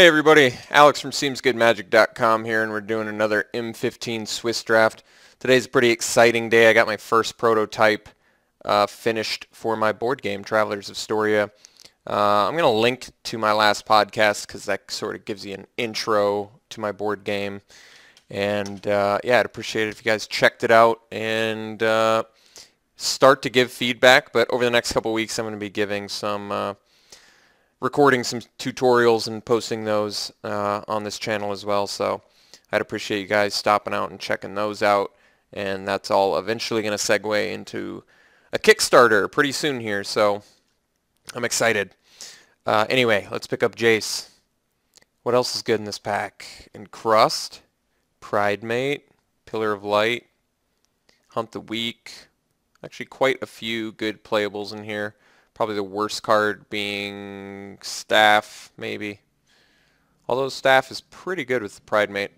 Hey everybody, Alex from SeemsGoodMagic.com here, and we're doing another M15 Swiss draft. Today's a pretty exciting day. I got my first prototype finished for my board game, Travelers of Storia. I'm going to link to my last podcast because that sort of gives you an intro to my board game. And yeah, I'd appreciate it if you guys checked it out and start to give feedback. But over the next couple weeks, I'm going to be giving some recording some tutorials and posting those on this channel as well. So I'd appreciate you guys stopping out and checking those out. And that's all eventually going to segue into a Kickstarter pretty soon here. So I'm excited. Anyway, let's pick up Jace. What else is good in this pack? Encrust, Pridemate, Pillar of Light, Hunt the Weak. Actually quite a few good playables in here. Probably the worst card being Staff, maybe. Although Staff is pretty good with the Pridemate.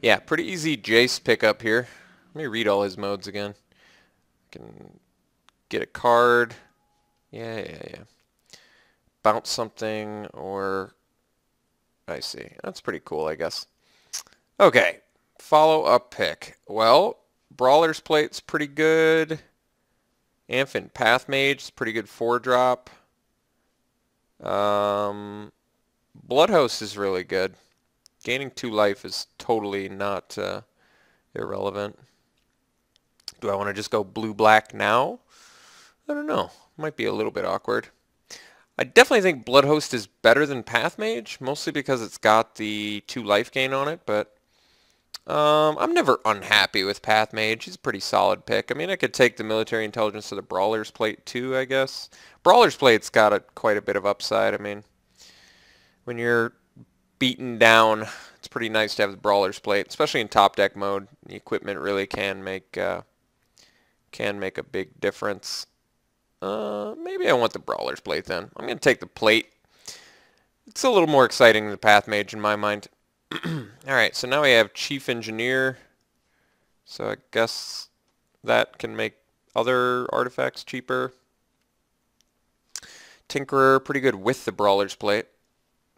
Yeah, pretty easy Jace pickup here. Let me read all his modes again. I can get a card. Yeah. Bounce something, or... I see. That's pretty cool, I guess. Okay, follow-up pick. Well, Brawler's Plate's pretty good. Amphin Pathmage is pretty good 4-drop. Bloodhost is really good. Gaining 2 life is totally not irrelevant. Do I want to just go blue-black now? I don't know. Might be a little bit awkward. I definitely think Bloodhost is better than Pathmage, mostly because it's got the 2 life gain on it, but I'm never unhappy with Pathmage. He's a pretty solid pick. I mean, I could take the Military Intelligence to the Brawler's Plate too, I guess. Brawler's Plate's got quite a bit of upside. I mean, when you're beaten down, it's pretty nice to have the Brawler's Plate, especially in top deck mode. The equipment really can make a big difference. Maybe I want the Brawler's Plate then. I'm going to take the plate. It's a little more exciting than the Pathmage in my mind. Alright, so now we have Chief Engineer. So I guess that can make other artifacts cheaper. Tinkerer, pretty good with the Brawler's Plate,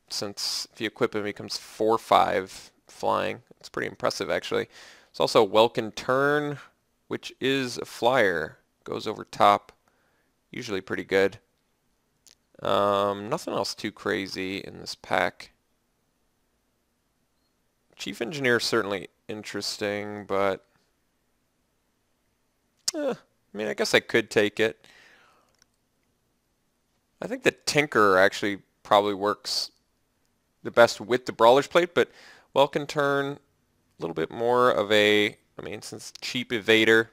since if you equip him, he becomes 4/5 flying. It's pretty impressive, actually. There's also Welkin Turn, which is a flyer. Goes over top. Usually pretty good. Nothing else too crazy in this pack. Chief Engineer is certainly interesting, but I mean, I guess I could take it. I think the Tinkerer actually probably works the best with the Brawler's Plate, but Welkin Turn, a little bit more of a, I mean, since cheap evader.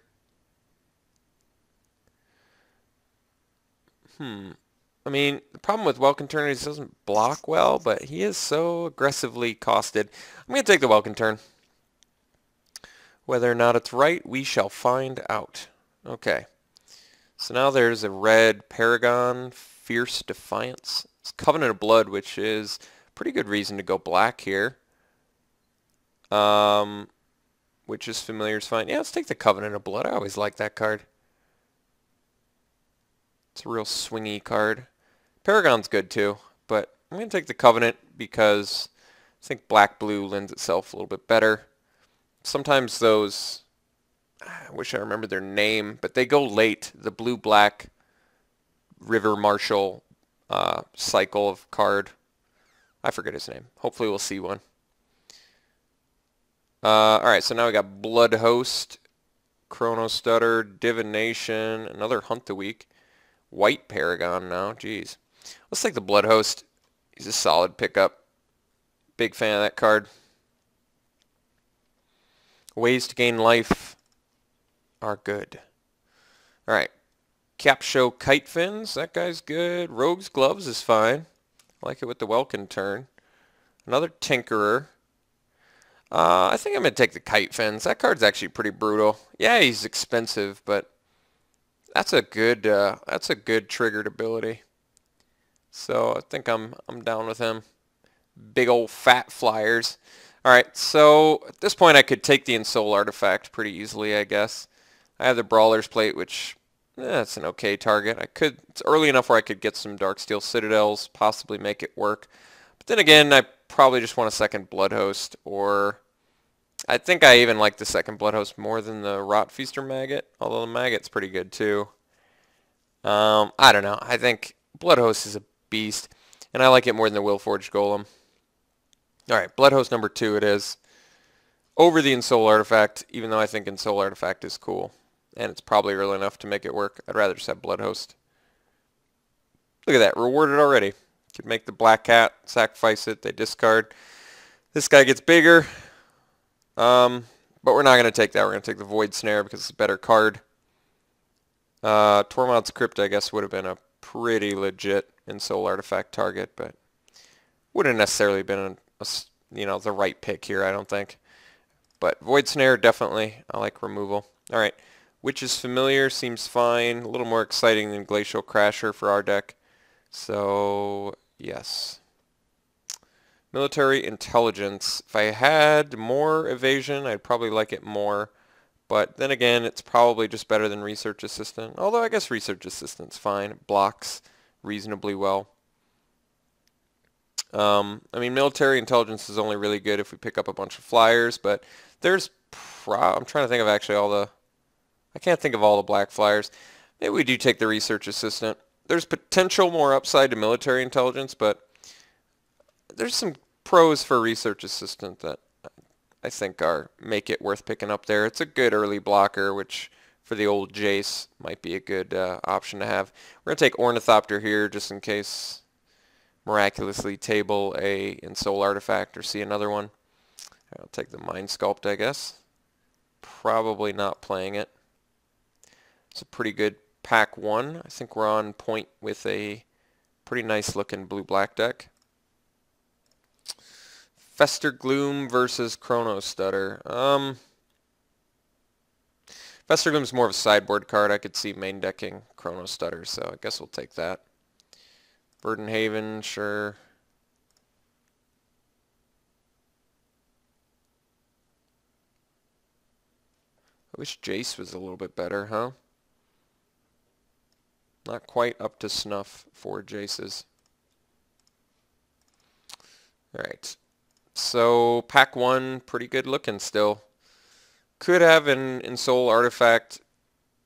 I mean, the problem with Welkin Turn is he doesn't block well, but he is so aggressively costed. I'm going to take the Welkin Turn. Whether or not it's right, we shall find out. Okay. So now there's a red Paragon, Fierce Defiance. It's Covenant of Blood, which is pretty good reason to go black here. Which is familiar is fine. Yeah, let's take the Covenant of Blood. I always like that card. It's a real swingy card. Paragon's good too, but I'm going to take the Covenant because I think black-blue lends itself a little bit better. Sometimes those, I wish I remembered their name, but they go late. The blue-black River Marshal cycle of card. I forget his name. Hopefully we'll see one. Alright, so now we got Bloodhost, Chrono Stutter, Divination, another Hunt the Weak. White Paragon now, jeez. Let's take the Bloodhost. He's a solid pickup. Big fan of that card. Ways to gain life are good. Alright. Capsho Kite Fins. That guy's good. Rogue's Gloves is fine. I like it with the Welkin Turn. Another Tinkerer. I think I'm going to take the Kite Fins. That card's actually pretty brutal. Yeah, he's expensive, but that's a good triggered ability. So I think I'm down with him. Big old fat flyers. Alright, so at this point I could take the Ensoul artifact pretty easily, I guess. I have the Brawler's Plate, which it's an okay target. It's early enough where I could get some Darksteel Citadels, possibly make it work. But then again, I probably just want a second Blood Host, or I think I even like the second Blood Host more than the Rot Feaster Maggot, although the Maggot's pretty good too. I don't know. I think Blood Host is a beast, and I like it more than the Willforged Golem. Alright, Blood Host number 2 it is. Over the Ensoul Artifact, even though I think Ensoul Artifact is cool. And it's probably early enough to make it work. I'd rather just have Blood Host. Look at that, rewarded already. Could make the Black Cat, sacrifice it, they discard. This guy gets bigger. But we're not going to take that. We're going to take the Void Snare because it's a better card. Tormod's Crypt, I guess, would have been a pretty legit Ensoul Artifact target, but wouldn't have necessarily been the right pick here, I don't think. But Void Snare, definitely. I like removal. All right. Witch's Familiar seems fine. A little more exciting than Glacial Crasher for our deck. So, yes. Military Intelligence. If I had more evasion, I'd probably like it more. But then again, it's probably just better than Research Assistant. Although I guess Research Assistant's fine. It blocks reasonably well. I mean, Military Intelligence is only really good if we pick up a bunch of flyers, but there's I'm trying to think of actually I can't think of all the black flyers. Maybe we do take the Research Assistant. There's potential more upside to Military Intelligence, but there's some pros for Research Assistant that I think make it worth picking up there. It's a good early blocker, which for the old Jace might be a good option to have. We're going to take Ornithopter here just in case miraculously table a Ensoul Artifact or see another one. I'll take the Mind Sculpt, I guess. Probably not playing it. It's a pretty good pack 1. I think we're on point with a pretty nice looking blue-black deck. Fester Gloom versus Chrono Stutter. Fester Gloom's more of a sideboard card. I could see main decking Chrono Stutter, so I guess we'll take that. Verdant Haven, sure. I wish Jace was a little bit better, huh? Not quite up to snuff for Jace's. Alright. So, pack 1, pretty good looking still. Could have an Ensoul Artifact,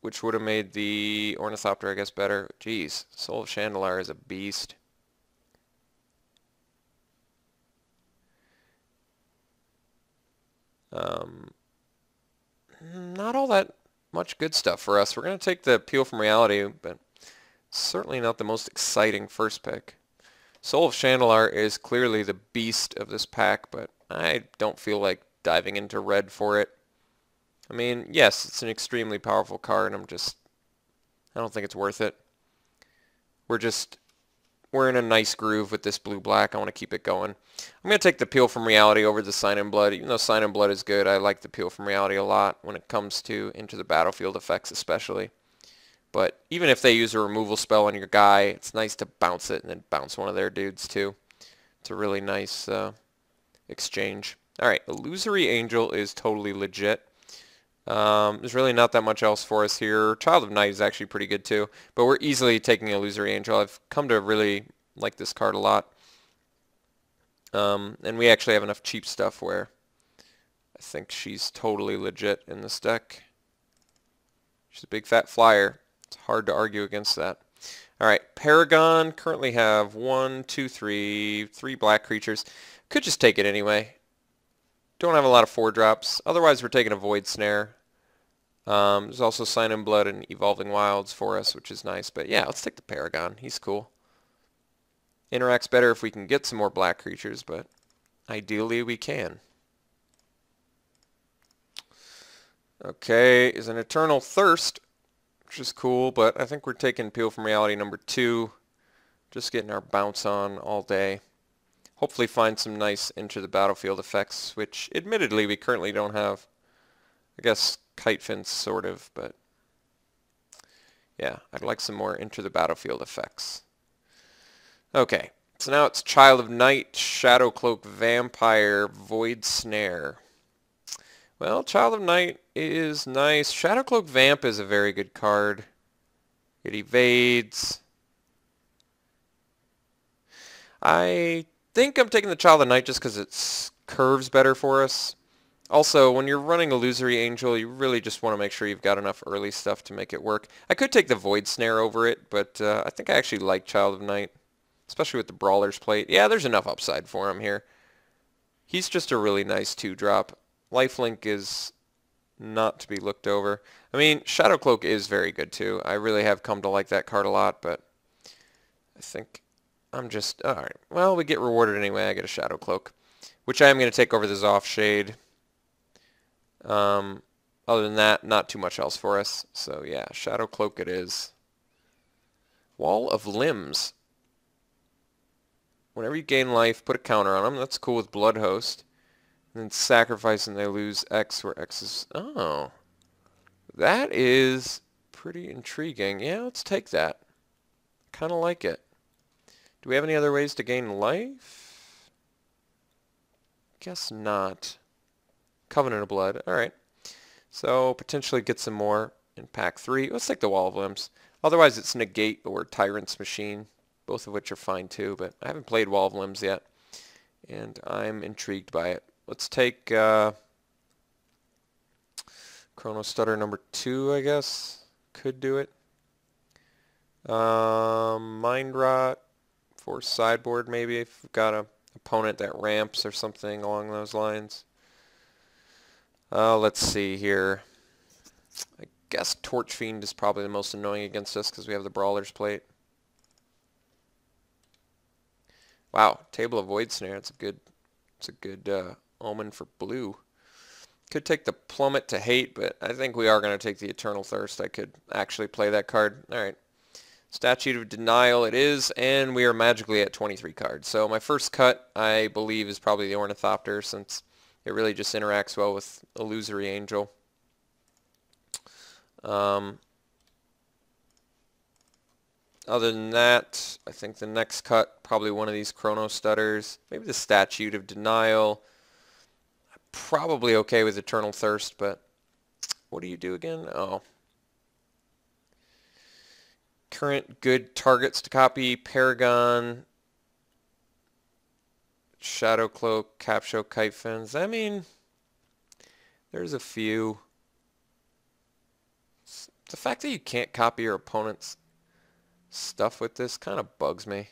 which would have made the Ornithopter, I guess, better. Jeez, Soul of Chandelar is a beast. Not all that much good stuff for us. We're going to take the Peel from Reality, but certainly not the most exciting first pick. Soul of Chandelar is clearly the beast of this pack, but I don't feel like diving into red for it. I mean, yes, it's an extremely powerful card. I don't think it's worth it. We're in a nice groove with this blue-black. I want to keep it going. I'm going to take the Peel from Reality over the Sign in Blood. Even though Sign in Blood is good, I like the Peel from Reality a lot when it comes to Into the Battlefield effects especially. But even if they use a removal spell on your guy, it's nice to bounce it and then bounce one of their dudes too. It's a really nice exchange. Alright, Illusory Angel is totally legit. There's really not that much else for us here. Child of Night is actually pretty good too, but we're easily taking Illusory Angel. I've come to really like this card a lot. And we actually have enough cheap stuff where I think she's totally legit in this deck. She's a big fat flyer. It's hard to argue against that. Alright, Paragon. Currently have 3 black creatures. Could just take it anyway. Don't have a lot of 4-drops. Otherwise, we're taking a Void Snare. There's also Sign in Blood and Evolving Wilds for us, which is nice. But yeah, let's take the Paragon. He's cool. Interacts better if we can get some more black creatures, but ideally we can. Okay, is an Eternal Thirst, which is cool, but I think we're taking Peel from Reality number 2. Just getting our bounce on all day. Hopefully find some nice Into the Battlefield effects, which admittedly we currently don't have. I guess Kite Fence sort of, but yeah, I'd like some more Into the Battlefield effects. Okay, so now it's Child of Night, Shadow Cloak, Vampire, Void Snare. Well, Child of Night is nice. Shadow Cloak Vamp is a very good card. It evades. I think I'm taking the Child of Night just because it curves better for us. Also, when you're running Illusory Angel, you really just want to make sure you've got enough early stuff to make it work. I could take the Void Snare over it, but I think I actually like Child of Night, especially with the Brawler's Plate. Yeah, there's enough upside for him here. He's just a really nice 2-drop. Lifelink is not to be looked over. I mean, Shadow Cloak is very good too. I really have come to like that card a lot, but I think I'm just... Alright, well, we get rewarded anyway. I get a Shadow Cloak, which I am going to take over the Zoff Shade. Other than that, not too much else for us. So yeah, Shadow Cloak it is. Wall of Limbs. Whenever you gain life, put a counter on them. That's cool with Blood Host. And then sacrifice and they lose X where X is... Oh. That is pretty intriguing. Yeah, let's take that. Kind of like it. Do we have any other ways to gain life? Guess not. Covenant of Blood. Alright. So, potentially get some more in pack 3. Let's take the Wall of Limbs. Otherwise, it's Negate or Tyrant's Machine. Both of which are fine too, but I haven't played Wall of Limbs yet. And I'm intrigued by it. Let's take Chrono Stutter number 2, I guess. Could do it. Mind Rot for sideboard maybe if we've got an opponent that ramps or something along those lines. Let's see here. I guess Torch Fiend is probably the most annoying against us because we have the Brawler's Plate. Wow, Table of Void Snare. It's a good omen for blue. Could take the Plummet to Hate, but I think we are going to take the Eternal Thirst. I could actually play that card. All right. Statute of Denial it is, and we are magically at 23 cards. So my first cut, I believe, is probably the Ornithopter, since it really just interacts well with Illusory Angel. Other than that, I think the next cut, probably one of these Chrono Stutters. Maybe the Statute of Denial. Probably okay with Eternal Thirst, but what do you do again? Oh. Current good targets to copy. Paragon. Shadow Cloak, Capsho, Kite Fins. I mean, there's a few. The fact that you can't copy your opponent's stuff with this kind of bugs me.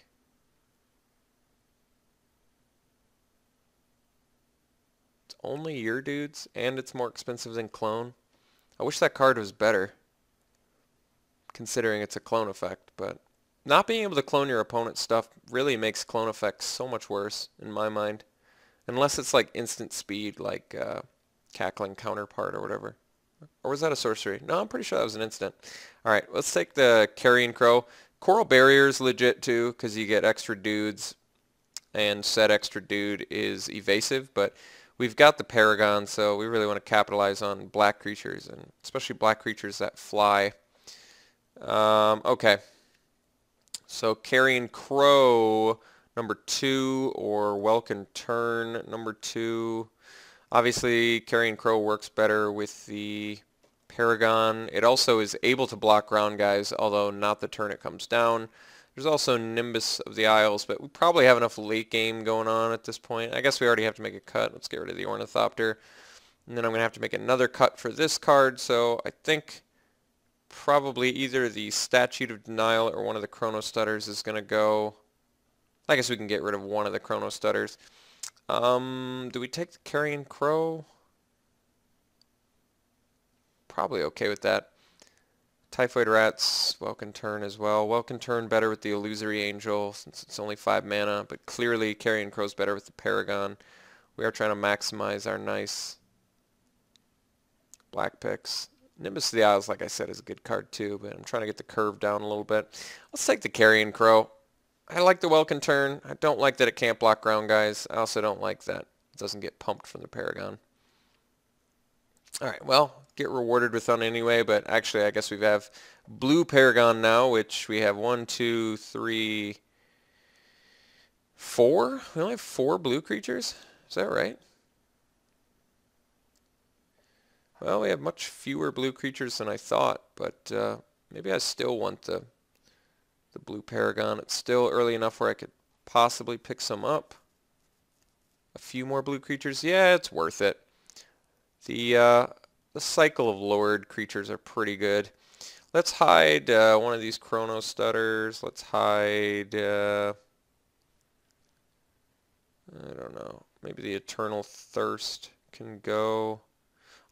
It's only your dudes, and it's more expensive than clone. I wish that card was better, considering it's a clone effect, but not being able to clone your opponent's stuff really makes clone effects so much worse, in my mind. Unless it's like instant speed, like Cackling Counterpart or whatever. Or was that a sorcery? No, I'm pretty sure that was an instant. Alright, let's take the Carrion Crow. Coral Barrier's legit too, because you get extra dudes, and said extra dude is evasive, but we've got the Paragon, so we really want to capitalize on black creatures, and especially black creatures that fly. Okay. So Carrion Crow number 2 or Welkin Turn number 2. Obviously Carrion Crow works better with the Paragon. It also is able to block ground guys, although not the turn it comes down. There's also Nimbus of the Isles, but we probably have enough late game going on at this point. I guess we already have to make a cut. Let's get rid of the Ornithopter. And then I'm going to have to make another cut for this card, so I think probably either the Statute of Denial or one of the Chrono Stutters is going to go. I guess we can get rid of one of the Chrono Stutters. Do we take the Carrion Crow? Probably okay with that. Typhoid Rats, Welkin Turn as well. Welkin Turn better with the Illusory Angel since it's only 5 mana, but clearly Carrion Crow's better with the Paragon. We are trying to maximize our nice black picks. Nimbus of the Isles, like I said, is a good card too, but I'm trying to get the curve down a little bit. Let's take the Carrion Crow. I like the Welkin Turn. I don't like that it can't block ground guys. I also don't like that it doesn't get pumped from the Paragon. Alright, well, get rewarded with on anyway, but actually I guess we have blue Paragon now, which we have 1, 2, 3, 4? We only have 4 blue creatures? Is that right? Well, we have much fewer blue creatures than I thought, but maybe I still want the blue Paragon. It's still early enough where I could possibly pick some up. A few more blue creatures. Yeah, it's worth it. The cycle of lured creatures are pretty good. Let's hide one of these Chrono Stutters. Let's hide, I don't know, maybe the Eternal Thirst can go.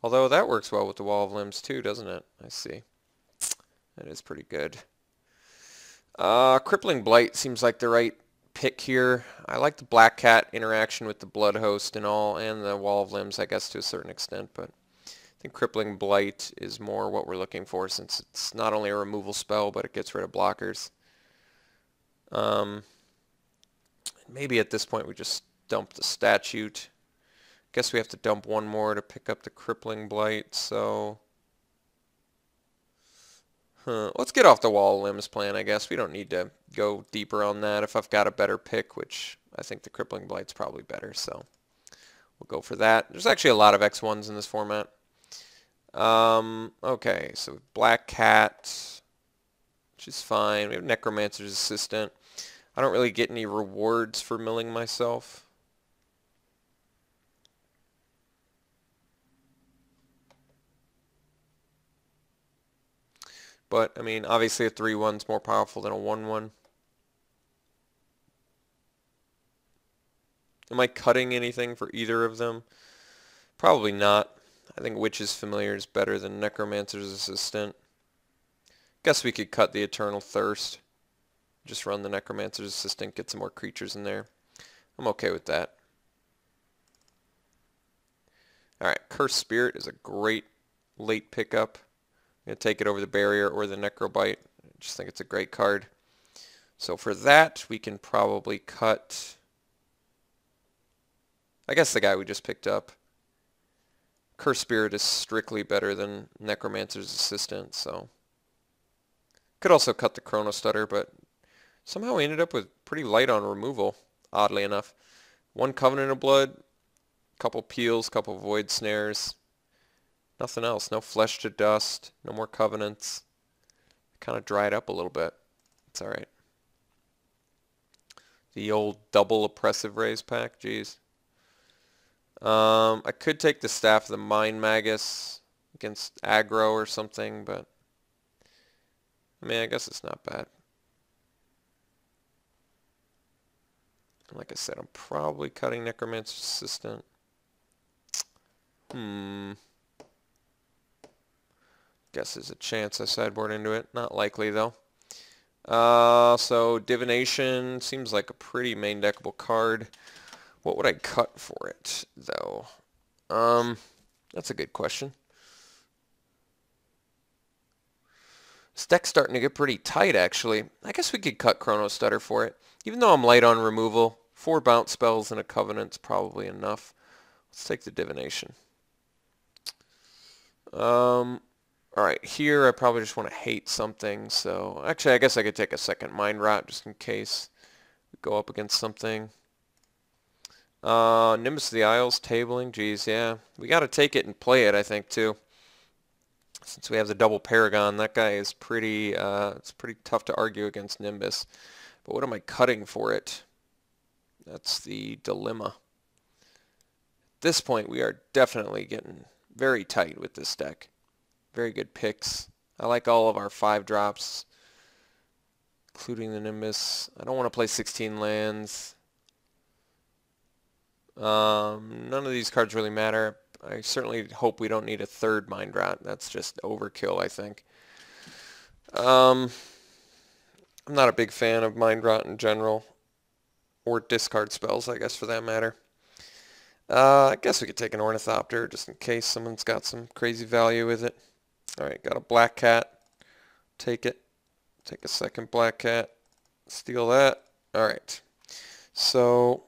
Although that works well with the Wall of Limbs too, doesn't it? I see. That is pretty good. Crippling Blight seems like the right pick here. I like the Black Cat interaction with the Blood Host and all, and the Wall of Limbs, I guess, to a certain extent, but I think Crippling Blight is more what we're looking for since it's not only a removal spell, but it gets rid of blockers. Maybe at this point we just dump the Statute. Guess we have to dump one more to pick up the Crippling Blight, so... Let's get off the Wall of Limbs plan, I guess. We don't need to go deeper on that. If I've got a better pick, which I think the Crippling Blight's probably better, so we'll go for that. There's actually a lot of X1s in this format. Okay, so Black Cat, which is fine. We have Necromancer's Assistant. I don't really get any rewards for milling myself. But, I mean, obviously a 3/1's more powerful than a 1/1. Am I cutting anything for either of them? Probably not. I think Witch's Familiar is better than Necromancer's Assistant. Guess we could cut the Eternal Thirst. Just run the Necromancer's Assistant, get some more creatures in there. I'm okay with that. Alright, Cursed Spirit is a great late pickup. I'm going to take it over the Barrier or the Necrobite. I just think it's a great card. So for that, we can probably cut, I guess, the guy we just picked up. Cursed Spirit is strictly better than Necromancer's Assistant, so. Could also cut the Chrono Stutter, but somehow we ended up with pretty light on removal, oddly enough. One Covenant of Blood, couple Peels, couple Void Snares. Nothing else. No Flesh to Dust, no more Covenants. Kind of dried up a little bit. It's alright. The old double Oppressive Raise pack, jeez. I could take the Staff of the Mind Magus against aggro or something, but I mean, I guess it's not bad. Like I said, I'm probably cutting Necromancer's Assistant. Guess there's a chance I sideboard into it. Not likely, though. So Divination seems like a pretty main deckable card. What would I cut for it, though? That's a good question. This deck's starting to get pretty tight, actually. I guess we could cut Chrono Stutter for it. Even though I'm light on removal, 4 bounce spells and a Covenant's probably enough. Let's take the Divination. Alright, here I probably just want to hate something, so... Actually, I guess I could take a second Mind Rot just in case we go up against something. Nimbus of the Isles, tabling, geez, yeah. We gotta take it and play it, I think, too. Since we have the double Paragon, that guy is pretty, it's pretty tough to argue against Nimbus. But what am I cutting for it? That's the dilemma. At this point, we are definitely getting very tight with this deck. Very good picks. I like all of our 5 drops, including the Nimbus. I don't want to play 16 lands. None of these cards really matter. I certainly hope we don't need a 3rd Mind Rot. That's just overkill, I think. I'm not a big fan of Mind Rot in general, or discard spells, I guess, for that matter. I guess we could take an Ornithopter just in case someone's got some crazy value with it. Alright, got a Black Cat. Take it. Take a second Black Cat. Steal that. Alright. So,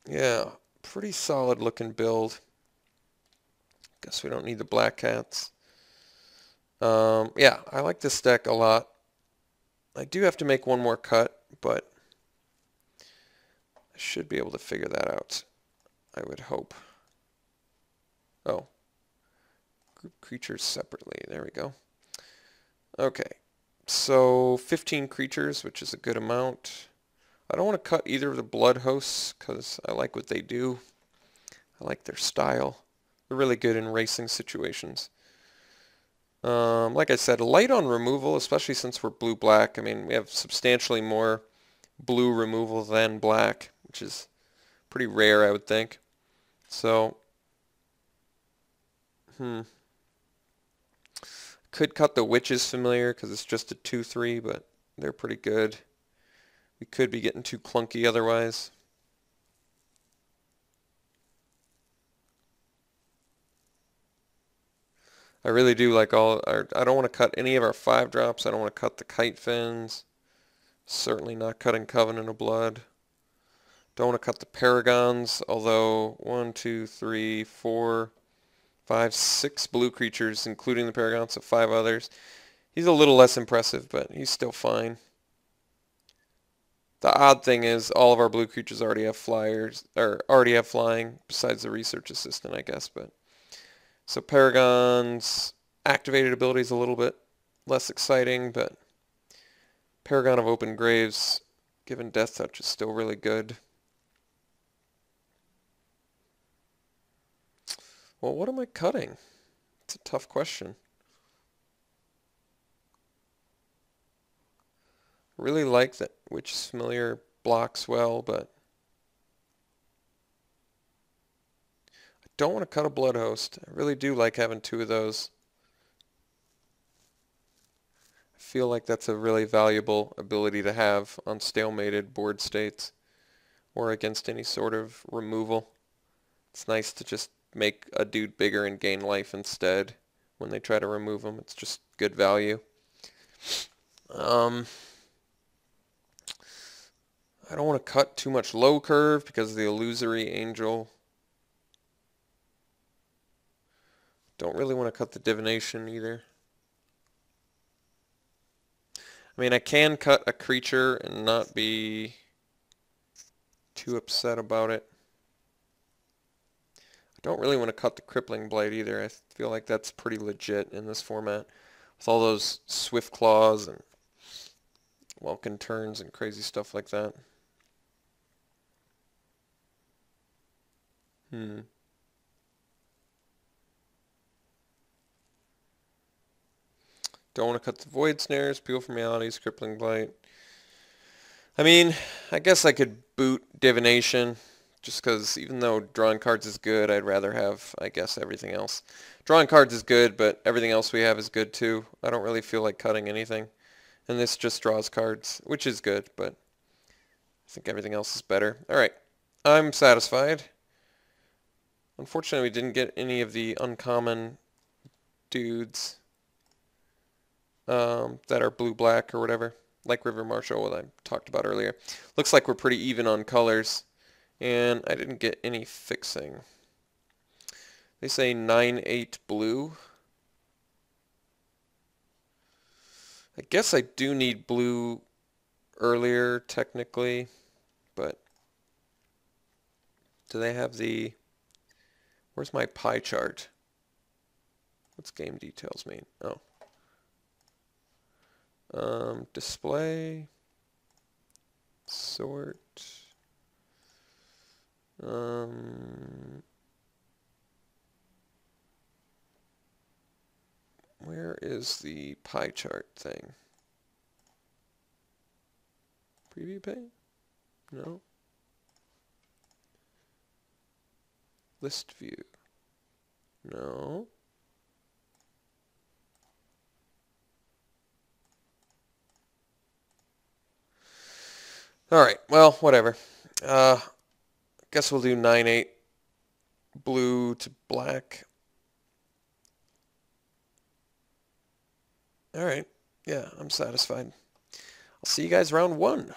yeah, pretty solid looking build. Guess we don't need the Black Cats. Yeah, I like this deck a lot. I do have to make one more cut, but I should be able to figure that out, I would hope. Oh. Group creatures separately. There we go. Okay. So 15 creatures, which is a good amount. I don't want to cut either of the blood hosts because I like what they do. I like their style. They're really good in racing situations. Like I said, light on removal, especially since we're blue-black. I mean, we have substantially more blue removal than black, which is pretty rare, I would think. So, could cut the Witch's Familiar because it's just a 2-3, but they're pretty good. We could be getting too clunky otherwise. I really do like all our, I don't want to cut any of our 5-drops. I don't want to cut the Kite Fins. Certainly not cutting Covenant of Blood. Don't want to cut the Paragons, although 1, 2, 3, 4, 5, 6 blue creatures, including the Paragons, so 5 others. He's a little less impressive, but he's still fine. The odd thing is all of our blue creatures already have flyers, or already have flying, besides the Research Assistant, I guess. But so Paragon's activated ability is a little bit less exciting, but Paragon of Open Graves, given Death Touch, is still really good. Well, what am I cutting? It's a tough question. Really like that Witch's Familiar blocks well, but I don't want to cut a Blood Host. I really do like having 2 of those. I feel like that's a really valuable ability to have on stalemated board states or against any sort of removal. It's nice to just make a dude bigger and gain life instead when they try to remove him. It's just good value. I don't want to cut too much low curve because of the Illusory Angel. Don't really want to cut the Divination either. I mean, I can cut a creature and not be too upset about it. I don't really want to cut the Crippling Blade either. I feel like that's pretty legit in this format. With all those Swift Claws and Welkin Turns and crazy stuff like that. Don't want to cut the Void Snares, Peel from Realities, Crippling Blight. I mean, I guess I could boot Divination, just because even though drawing cards is good, I'd rather have, I guess, everything else. Drawing cards is good, but everything else we have is good too. I don't really feel like cutting anything. And this just draws cards, which is good, but I think everything else is better. Alright, I'm satisfied. Unfortunately, we didn't get any of the uncommon dudes that are blue-black or whatever, like River Marshal, what I talked about earlier. Looks like we're pretty even on colors, and I didn't get any fixing. They say 9-8 blue. I guess I do need blue earlier, technically, but do they have the... Where's my pie chart? What's game details mean? Oh. Display, sort, where is the pie chart thing? Preview pane? No. List view? No. Alright, well, whatever. Guess we'll do 9-8 blue to black. Alright, yeah, I'm satisfied. I'll see you guys round 1.